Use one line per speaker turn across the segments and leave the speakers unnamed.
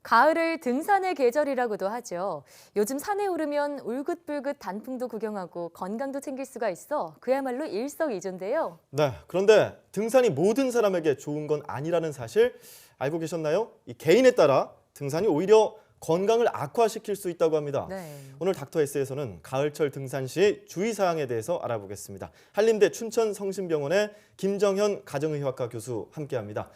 가을을 등산의 계절이라고도 하죠. 요즘 산에 오르면 울긋불긋 단풍도 구경하고 건강도 챙길 수가 있어 그야말로 일석이조인데요.
네, 그런데 등산이 모든 사람에게 좋은 건 아니라는 사실 알고 계셨나요? 이 개인에 따라 등산이 오히려 건강을 악화시킬 수 있다고 합니다.
네.
오늘 닥터S에서는 가을철 등산 시 주의사항에 대해서 알아보겠습니다. 한림대 춘천성심병원의 김정현 가정의학과 교수 함께합니다.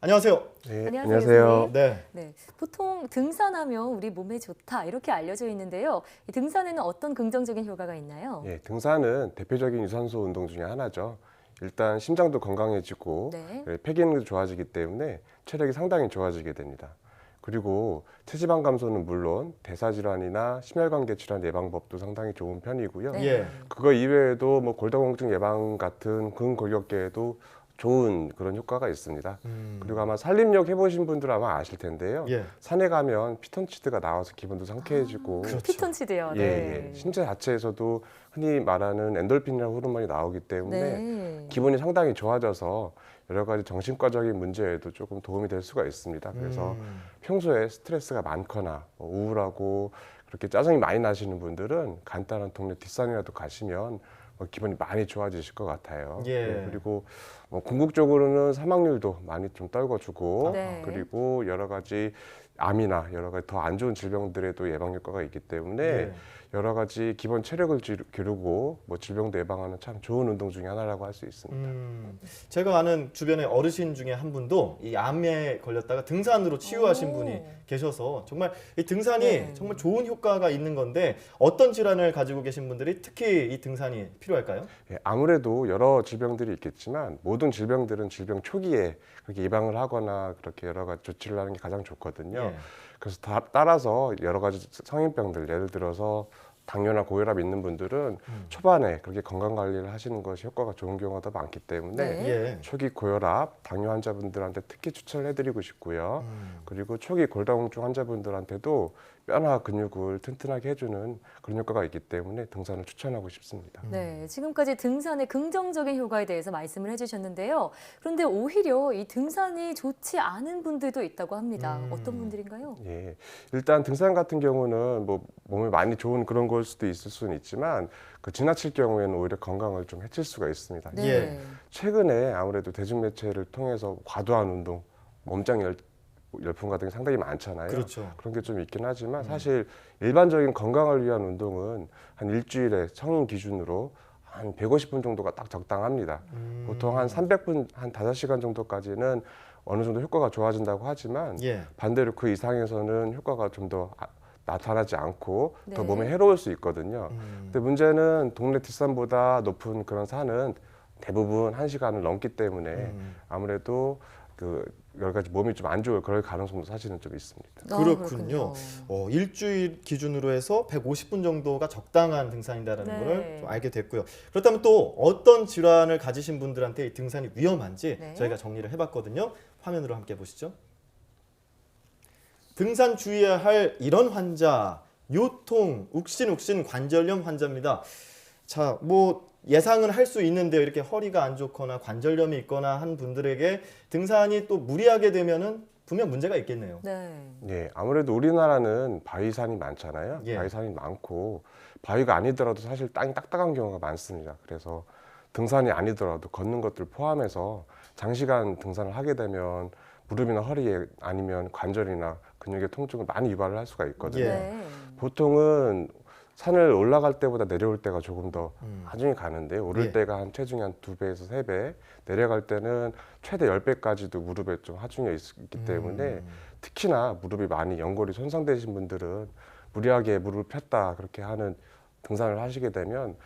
안녕하세요.
네,
안녕하세요,
안녕하세요.
교수님.
네,
네, 보통 등산하면 우리 몸에 좋다 이렇게 알려져 있는데요. 이 등산에는 어떤 긍정적인 효과가 있나요?
예, 등산은 대표적인 유산소 운동 중에 하나죠. 일단 심장도 건강해지고
네.
폐 기능도 좋아지기 때문에 체력이 상당히 좋아지게 됩니다. 그리고 체지방 감소는 물론 대사질환이나 심혈관계 질환 예방법도 상당히 좋은 편이고요.
네.
예.
그거 이외에도 뭐 골다공증 예방 같은 근골격계에도 좋은 그런 효과가 있습니다. 그리고 아마 산림욕 해보신 분들은 아마 아실 텐데요.
예.
산에 가면 피톤치드가 나와서 기분도 상쾌해지고
그렇죠.
피톤치드요.
예, 예. 신체 자체에서도 흔히 말하는 엔돌핀이라는 호르몬이 나오기 때문에
네.
기분이 상당히 좋아져서 여러 가지 정신과적인 문제에도 조금 도움이 될 수가 있습니다. 그래서 평소에 스트레스가 많거나 우울하고 그렇게 짜증이 많이 나시는 분들은 간단한 동네 뒷산이라도 가시면 기분이 많이 좋아지실 것 같아요.
예.
그리고 궁극적으로는 사망률도 많이 좀 떨궈주고
네.
그리고 여러 가지 암이나 여러 가지 더 안 좋은 질병들에도 예방 효과가 있기 때문에
예.
여러 가지 기본 체력을 기르고 질병도 예방하는 참 좋은 운동 중에 하나라고 할 수 있습니다.
제가 아는 주변의 어르신 중에 한 분도 이 암에 걸렸다가 등산으로 치유하신
오.
분이 계셔서 정말 이 등산이
네.
정말 좋은 효과가 있는 건데 어떤 질환을 가지고 계신 분들이 특히 이 등산이 필요할까요?
예, 아무래도 여러 질병들이 있겠지만 모든 질병들은 질병 초기에 그렇게 예방을 하거나 그렇게 여러 가지 조치를 하는 게 가장 좋거든요.
예.
그래서 따라서 여러 가지 성인병들 예를 들어서 당뇨나 고혈압 있는 분들은 초반에 그렇게 건강 관리를 하시는 것이 효과가 좋은 경우가 더 많기 때문에
네.
예.
초기 고혈압, 당뇨 환자분들한테 특히 추천을 해드리고 싶고요. 그리고 초기 골다공증 환자분들한테도 뼈나 근육을 튼튼하게 해주는 그런 효과가 있기 때문에 등산을 추천하고 싶습니다.
네, 지금까지 등산의 긍정적인 효과에 대해서 말씀을 해주셨는데요. 그런데 오히려 이 등산이 좋지 않은 분들도 있다고 합니다. 어떤 분들인가요?
예, 일단 등산 같은 경우는 몸에 많이 좋은 그런 걸 수도 있을 수는 있지만 그 지나칠 경우에는 오히려 건강을 좀 해칠 수가 있습니다.
네.
예.
최근에 아무래도 대중매체를 통해서 과도한 운동, 몸짱 열풍 같은 게 상당히 많잖아요.
그렇죠.
그런 게 좀 있긴 하지만 사실 일반적인 건강을 위한 운동은 한 일주일에 성인 기준으로 한 150분 정도가 딱 적당합니다. 보통 한 300분, 한 5시간 정도까지는 어느 정도 효과가 좋아진다고 하지만
예.
반대로 그 이상에서는 효과가 좀 더 나타나지 않고 더
네.
몸에 해로울 수 있거든요. 근데 문제는 동네 뒷산보다 높은 그런 산은 대부분 1시간을 넘기 때문에 아무래도 그 여러 가지 몸이 좀 안 좋을 그럴 가능성도 사실은 좀 있습니다.
아,
그렇군요. 일주일 기준으로 해서 150분 정도가 적당한 등산이다라는
네.
걸 좀 알게 됐고요. 그렇다면 또 어떤 질환을 가지신 분들한테 이 등산이 위험한지
네.
저희가 정리를 해봤거든요. 화면으로 함께 보시죠. 등산 주의해야 할 이런 환자, 요통, 욱신욱신 관절염 환자입니다. 자, 예상은 할 수 있는데요. 이렇게 허리가 안 좋거나 관절염이 있거나 한 분들에게 등산이 또 무리하게 되면은 분명 문제가 있겠네요.
네.
네, 아무래도 우리나라는 바위산이 많잖아요.
예.
바위산이 많고 바위가 아니더라도 사실 땅이 딱딱한 경우가 많습니다. 그래서 등산이 아니더라도 걷는 것들 포함해서 장시간 등산을 하게 되면 무릎이나 허리에 아니면 관절이나 근육의 통증을 많이 유발을 할 수가 있거든요.
예.
네.
보통은 산을 올라갈 때보다 내려올 때가 조금 더 하중이 가는데 오를
예. 때가
때가 한 체중이 한 2배에서 3배, 내려갈 때는 최대 10배까지도 무릎에 좀 하중이 있기 때문에 특히나 무릎이 많이 연골이 손상되신 분들은 무리하게 무릎을 폈다 그렇게 하는 등산을 하시게 되면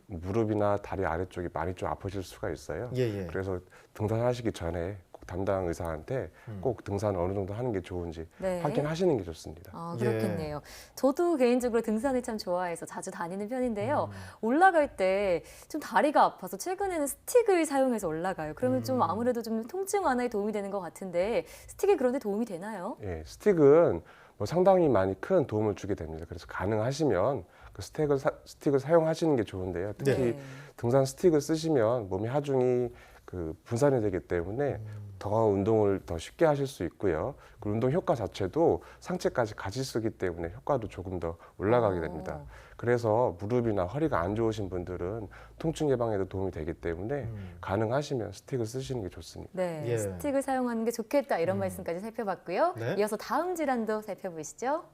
무릎이나 다리 아래쪽이 많이 좀 아프실 수가 있어요.
예.
그래서 등산하시기 전에 꼭 담당 의사한테 꼭 등산을 어느 정도 하는 게 좋은지
네.
확인하시는 게 좋습니다.
아,
예.
그렇겠네요. 저도 개인적으로 등산을 참 좋아해서 자주 다니는 편인데요. 올라갈 때 좀 다리가 아파서 최근에는 스틱을 사용해서 올라가요. 그러면 좀 아무래도 좀 통증 완화에 도움이 되는 것 같은데 스틱이 그런데 도움이 되나요?
예, 스틱은 상당히 많이 큰 도움을 주게 됩니다. 그래서 가능하시면 그 스틱을 사용하시는 게 좋은데요. 특히
네.
등산 스틱을 쓰시면 몸의 하중이 그 분산이 되기 때문에 더 운동을 더 쉽게 하실 수 있고요. 그 운동 효과 자체도 상체까지 같이 쓰기 때문에 효과도 조금 더 올라가게 됩니다. 그래서 무릎이나 허리가 안 좋으신 분들은 통증 예방에도 도움이 되기 때문에 가능하시면 스틱을 쓰시는 게 좋습니다.
네,
예.
스틱을 사용하는 게 좋겠다 이런 말씀까지 살펴봤고요.
네.
이어서 다음 질환도 살펴보시죠.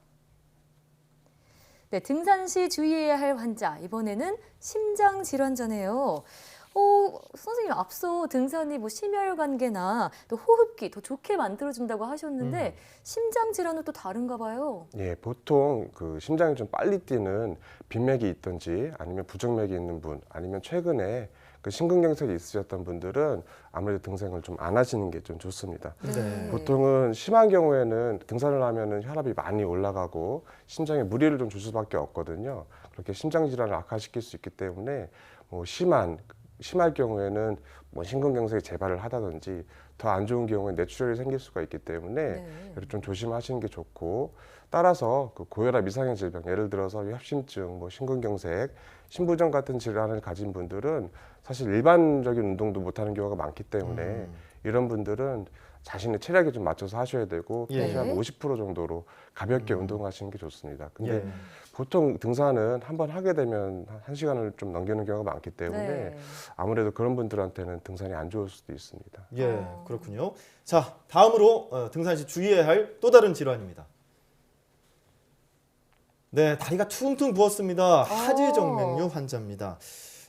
네, 등산 시 주의해야 할 환자, 이번에는 심장 질환자네요. 선생님 앞서 등산이 뭐 심혈관계나 또 호흡기 더 좋게 만들어준다고 하셨는데 심장 질환은 또 다른가 봐요.
예, 보통 그 심장이 좀 빨리 뛰는 빈맥이 있든지 아니면 부정맥이 있는 분, 아니면 최근에 그 심근경색이 있으셨던 분들은 아무래도 등산을 좀 안 하시는 게 좀 좋습니다.
네.
보통은 심한 경우에는 등산을 하면은 혈압이 많이 올라가고 심장에 무리를 좀 줄 수밖에 없거든요. 그렇게 심장 질환을 악화시킬 수 있기 때문에 뭐 심할 경우에는 뭐 심근경색이 재발을 하다든지 더 안 좋은 경우에 뇌출혈이 생길 수가 있기 때문에
네.
좀 조심하시는 게 좋고, 따라서 그 고혈압 이상의 질병, 예를 들어서 협심증, 뭐 심근경색, 신부전 같은 질환을 가진 분들은 사실 일반적인 운동도 못하는 경우가 많기 때문에 이런 분들은 자신의 체력에 좀 맞춰서 하셔야 되고
예.
평소에 한 50% 정도로 가볍게 운동하시는 게 좋습니다. 근데
예.
보통 등산은 한번 하게 되면 한 시간을 좀 넘기는 경우가 많기 때문에
네.
아무래도 그런 분들한테는 등산이 안 좋을 수도 있습니다.
예, 그렇군요. 자, 다음으로 등산 시 주의해야 할 또 다른 질환입니다. 네, 다리가 퉁퉁 부었습니다. 하지정맥류 환자입니다.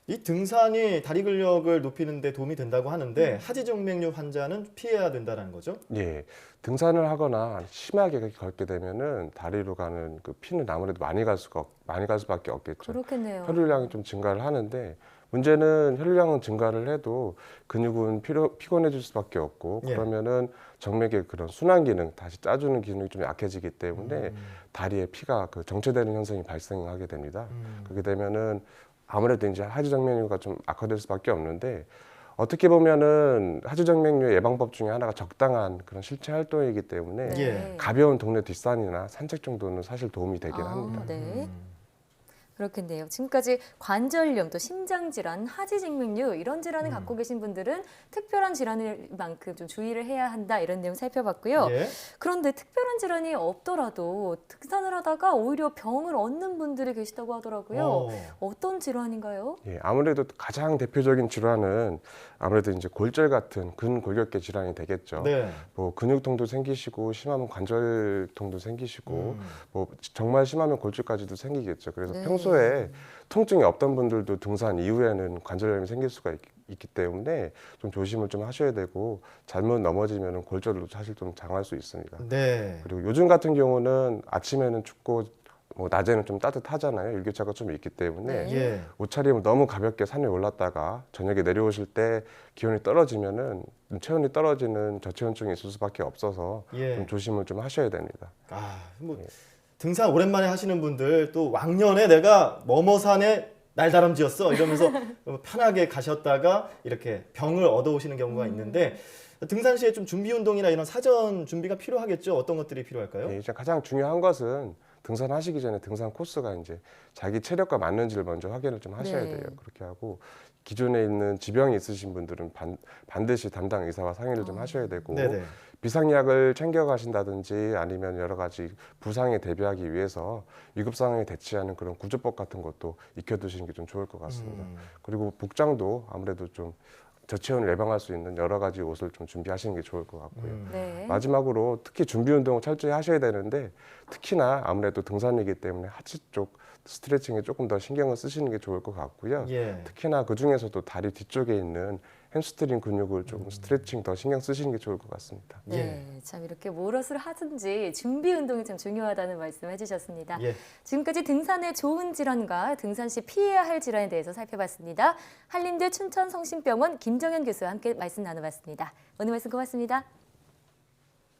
이 등산이 다리 근력을 높이는 데 도움이 된다고 하는데 하지정맥류 환자는 피해야 된다는 거죠?
예, 등산을 하거나 심하게 걷게 되면은 다리로 가는 그 피는 아무래도 많이 갈 수밖에 없겠죠.
그렇겠네요.
혈류량이 좀 증가를 하는데, 문제는 혈류량은 증가를 해도 근육은 피곤해질 수밖에 없고,
예.
그러면은 정맥의 그런 순환 기능, 다시 짜주는 기능이 좀 약해지기 때문에 다리에 피가 그 정체되는 현상이 발생하게 됩니다. 그렇게 되면은 아무래도 이제 하지정맥류가 좀 악화될 수밖에 없는데, 어떻게 보면은 하지정맥류 예방법 중에 하나가 적당한 그런 실체 활동이기 때문에
네.
예.
가벼운 동네 뒷산이나 산책 정도는 사실 도움이 되긴 합니다.
네. 그렇겠네요. 지금까지 관절염, 또 심장질환, 하지정맥류 이런 질환을 갖고 계신 분들은 특별한 질환일 만큼 좀 주의를 해야 한다 이런 내용 살펴봤고요.
예.
그런데 특별한 질환이 없더라도 등산을 하다가 오히려 병을 얻는 분들이 계시다고 하더라고요. 어떤 질환인가요?
예, 아무래도 가장 대표적인 질환은 아무래도 이제 골절 같은 근골격계 질환이 되겠죠.
네.
뭐 근육통도 생기시고 심하면 관절통도 생기시고 뭐 정말 심하면 골절까지도 생기겠죠. 그래서
네.
평소에 통증이 없던 분들도 등산 이후에는 관절염이 생길 수가 있기 때문에 좀 조심을 좀 하셔야 되고, 잘못 넘어지면 골절로 사실 좀 당할 수 있습니다.
네.
그리고 요즘 같은 경우는 아침에는 춥고 뭐 낮에는 좀 따뜻하잖아요. 일교차가 좀 있기 때문에
네.
예.
옷차림을 너무 가볍게 산에 올랐다가 저녁에 내려오실 때 기온이 떨어지면은 체온이 떨어지는 저체온증이 있을 수밖에 없어서
예.
좀 조심을 좀 하셔야 됩니다.
뭐 등산 오랜만에 하시는 분들, 또 왕년에 내가 뭐뭐산에 날다람쥐였어 이러면서 편하게 가셨다가 이렇게 병을 얻어오시는 경우가 있는데, 등산 시에 좀 준비 운동이나 이런 사전 준비가 필요하겠죠? 어떤 것들이 필요할까요?
예, 이제 가장 중요한 것은 등산하시기 전에 등산 코스가 이제 자기 체력과 맞는지를 먼저 확인을 좀 하셔야
네.
돼요. 그렇게 하고 기존에 있는 지병이 있으신 분들은 반드시 담당 의사와 상의를 좀 하셔야 되고,
네네.
비상약을 챙겨 가신다든지 아니면 여러 가지 부상에 대비하기 위해서 위급 상황에 대처하는 그런 구조법 같은 것도 익혀두시는 게 좀 좋을 것 같습니다. 그리고 복장도 아무래도 좀 저체온을 예방할 수 있는 여러 가지 옷을 좀 준비하시는 게 좋을 것 같고요.
네.
마지막으로 특히 준비 운동을 철저히 하셔야 되는데, 특히나 아무래도 등산이기 때문에 하체 쪽 스트레칭에 조금 더 신경을 쓰시는 게 좋을 것 같고요.
예.
특히나 그 중에서도 다리 뒤쪽에 있는 햄스트링 근육을 조금 스트레칭 더 신경 쓰시는 게 좋을 것 같습니다.
네, 참 이렇게 무엇을 하든지 준비 운동이 참 중요하다는 말씀 해주셨습니다.
예.
지금까지 등산의 좋은 질환과 등산 시 피해야 할 질환에 대해서 살펴봤습니다. 한림대 춘천성심병원 김정현 교수와 함께 말씀 나눠봤습니다. 오늘 말씀 고맙습니다.